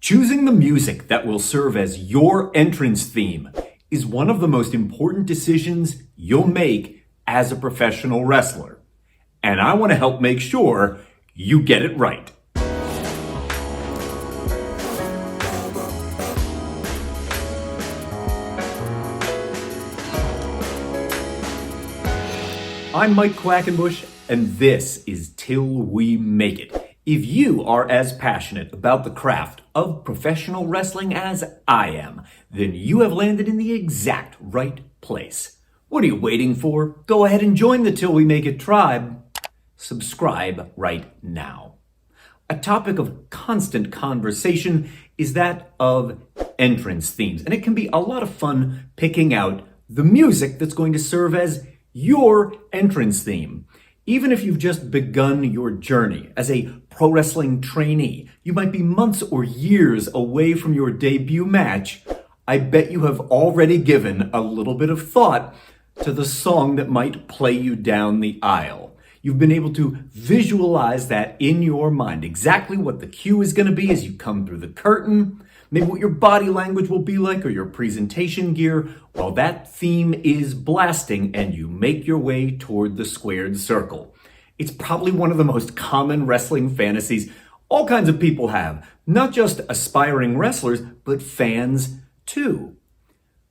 Choosing the music that will serve as your entrance theme is one of the most important decisions you'll make as a professional wrestler. And I want to help make sure you get it right. I'm Mike Quackenbush, and this is Till We Make It. If you are as passionate about the craft of professional wrestling as I am, then you have landed in the exact right place. What are you waiting for? Go ahead and join the Till We Make It tribe. Subscribe right now. A topic of constant conversation is that of entrance themes, and it can be a lot of fun picking out the music that's going to serve as your entrance theme. Even if you've just begun your journey as a pro wrestling trainee, you might be months or years away from your debut match. I bet you have already given a little bit of thought to the song that might play you down the aisle. You've been able to visualize that in your mind, exactly what the cue is going to be as you come through the curtain, maybe what your body language will be like or your presentation gear while that theme is blasting and you make your way toward the squared circle. It's probably one of the most common wrestling fantasies all kinds of people have, not just aspiring wrestlers, but fans too.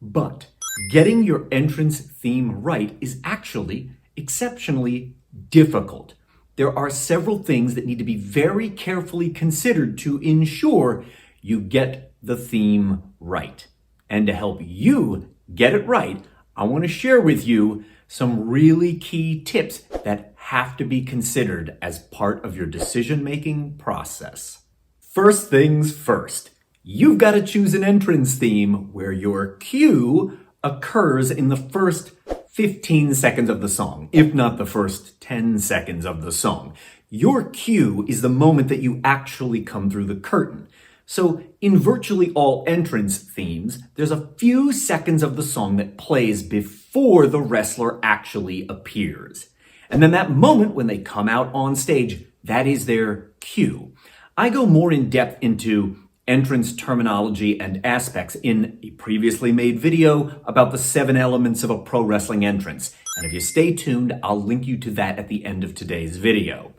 But getting your entrance theme right is actually exceptionally difficult. There are several things that need to be very carefully considered to ensure you get the theme right. And to help you get it right, I want to share with you some really key tips that have to be considered as part of your decision-making process. First things first, you've got to choose an entrance theme where your cue occurs in the first 15 seconds of the song, if not the first 10 seconds of the song. Your cue is the moment that you actually come through the curtain. So in virtually all entrance themes, there's a few seconds of the song that plays before the wrestler actually appears. And then that moment when they come out on stage, that is their cue. I go more in depth into entrance terminology and aspects in a previously made video about the 7 elements of a pro wrestling entrance. And if you stay tuned, I'll link you to that at the end of today's video.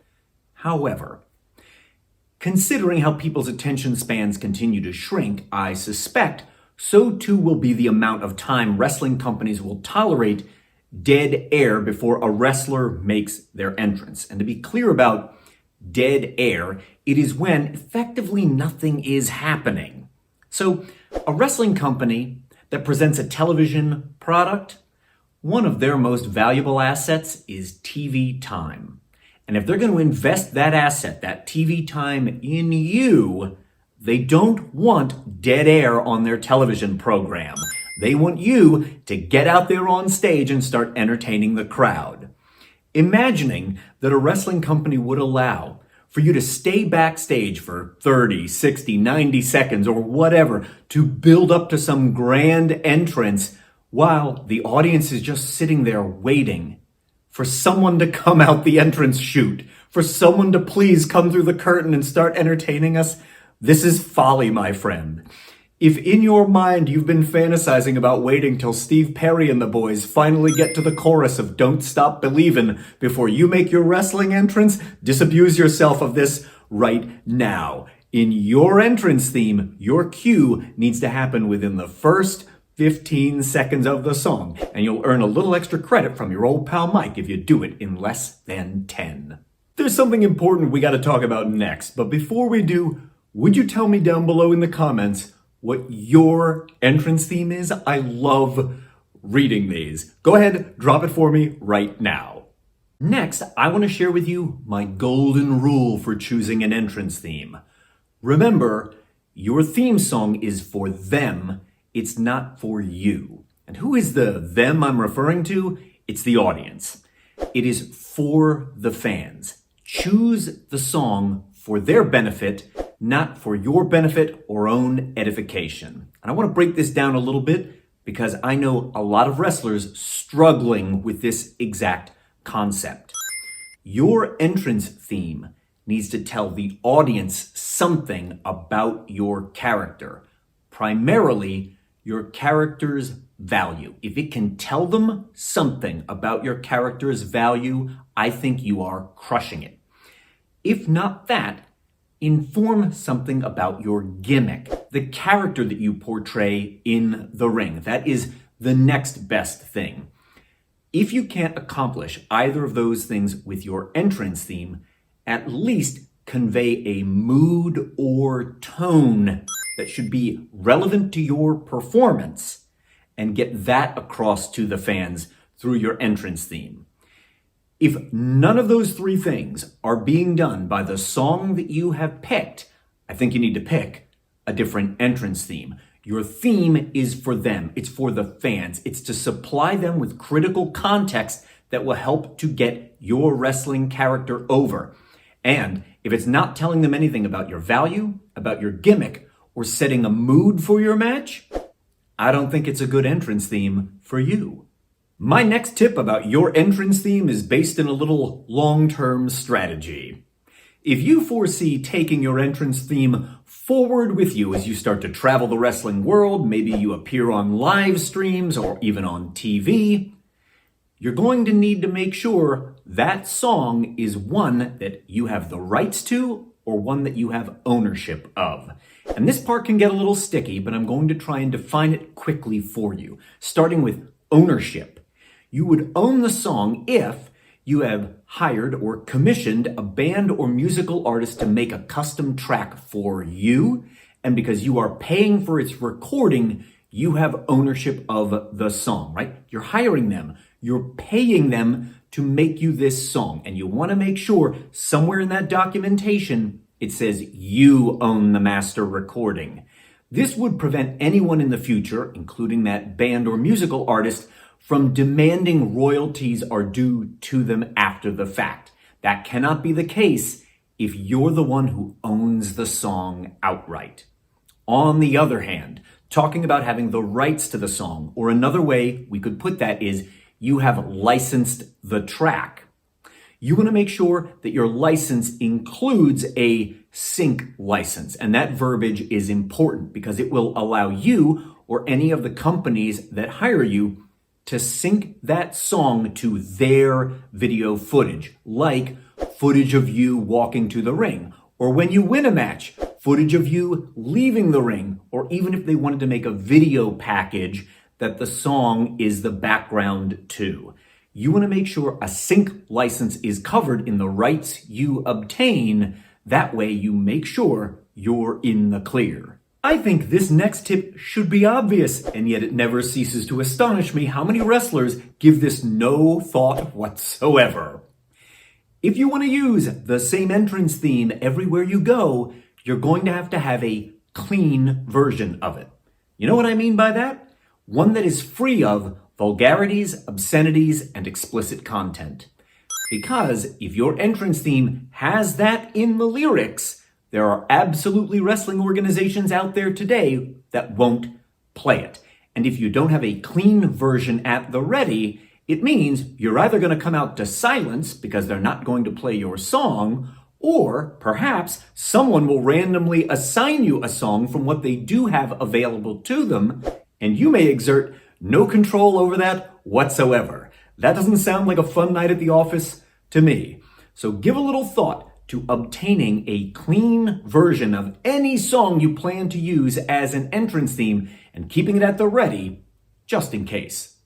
However, considering how people's attention spans continue to shrink, I suspect so too will be the amount of time wrestling companies will tolerate dead air before a wrestler makes their entrance. And to be clear about dead air, it is when effectively nothing is happening. So a wrestling company that presents a television product, one of their most valuable assets is TV time. And if they're going to invest that asset, that TV time in you, they don't want dead air on their television program. They want you to get out there on stage and start entertaining the crowd. Imagining that a wrestling company would allow for you to stay backstage for 30, 60, 90 seconds or whatever to build up to some grand entrance while the audience is just sitting there waiting for someone to come out the entrance chute, for someone to please come through the curtain and start entertaining us. This is folly, my friend. If in your mind you've been fantasizing about waiting till Steve Perry and the boys finally get to the chorus of Don't Stop Believin' before you make your wrestling entrance, disabuse yourself of this right now. In your entrance theme, your cue needs to happen within the first 15 seconds of the song, and you'll earn a little extra credit from your old pal Mike if you do it in less than 10. There's something important we got to talk about next, but before we do, would you tell me down below in the comments what your entrance theme is? I love reading these. Go ahead, drop it for me right now. Next, I want to share with you my golden rule for choosing an entrance theme. Remember, your theme song is for them. It's not for you. And who is the them I'm referring to? It's the audience. It is for the fans. Choose the song for their benefit, not for your benefit or own edification. And I want to break this down a little bit because I know a lot of wrestlers struggling with this exact concept. Your entrance theme needs to tell the audience something about your character, primarily your character's value. If it can tell them something about your character's value, I think you are crushing it. If not that, inform something about your gimmick, the character that you portray in the ring. That is the next best thing. If you can't accomplish either of those things with your entrance theme, at least convey a mood or tone that should be relevant to your performance and get that across to the fans through your entrance theme. If none of those three things are being done by the song that you have picked, I think you need to pick a different entrance theme. Your theme is for them. It's for the fans. It's to supply them with critical context that will help to get your wrestling character over. And if it's not telling them anything about your value, about your gimmick, or setting a mood for your match, I don't think it's a good entrance theme for you. My next tip about your entrance theme is based in a little long-term strategy. If you foresee taking your entrance theme forward with you as you start to travel the wrestling world, maybe you appear on live streams or even on TV, you're going to need to make sure that song is one that you have the rights to or one that you have ownership of. And this part can get a little sticky, but I'm going to try and define it quickly for you, starting with ownership. You would own the song if you have hired or commissioned a band or musical artist to make a custom track for you, and because you are paying for its recording, you have ownership of the song, right? You're hiring them, you're paying them to make you this song, and you want to make sure somewhere in that documentation it says you own the master recording. This would prevent anyone in the future, including that band or musical artist, from demanding royalties are due to them after the fact. That cannot be the case if you're the one who owns the song outright. On the other hand, talking about having the rights to the song, or another way we could put that is you have licensed the track. You want to make sure that your license includes a sync license, and that verbiage is important because it will allow you or any of the companies that hire you to sync that song to their video footage, like footage of you walking to the ring, or when you win a match, footage of you leaving the ring, or even if they wanted to make a video package that the song is the background to. You want to make sure a sync license is covered in the rights you obtain. That way you make sure you're in the clear. I think this next tip should be obvious, and yet it never ceases to astonish me how many wrestlers give this no thought whatsoever. If you want to use the same entrance theme everywhere you go, you're going to have a clean version of it. You know what I mean by that? One that is free of vulgarities, obscenities, and explicit content. Because if your entrance theme has that in the lyrics, there are absolutely wrestling organizations out there today that won't play it. And if you don't have a clean version at the ready, it means you're either going to come out to silence because they're not going to play your song, or perhaps someone will randomly assign you a song from what they do have available to them, and you may exert no control over that whatsoever. That doesn't sound like a fun night at the office to me. So give a little thought to obtaining a clean version of any song you plan to use as an entrance theme and keeping it at the ready, just in case.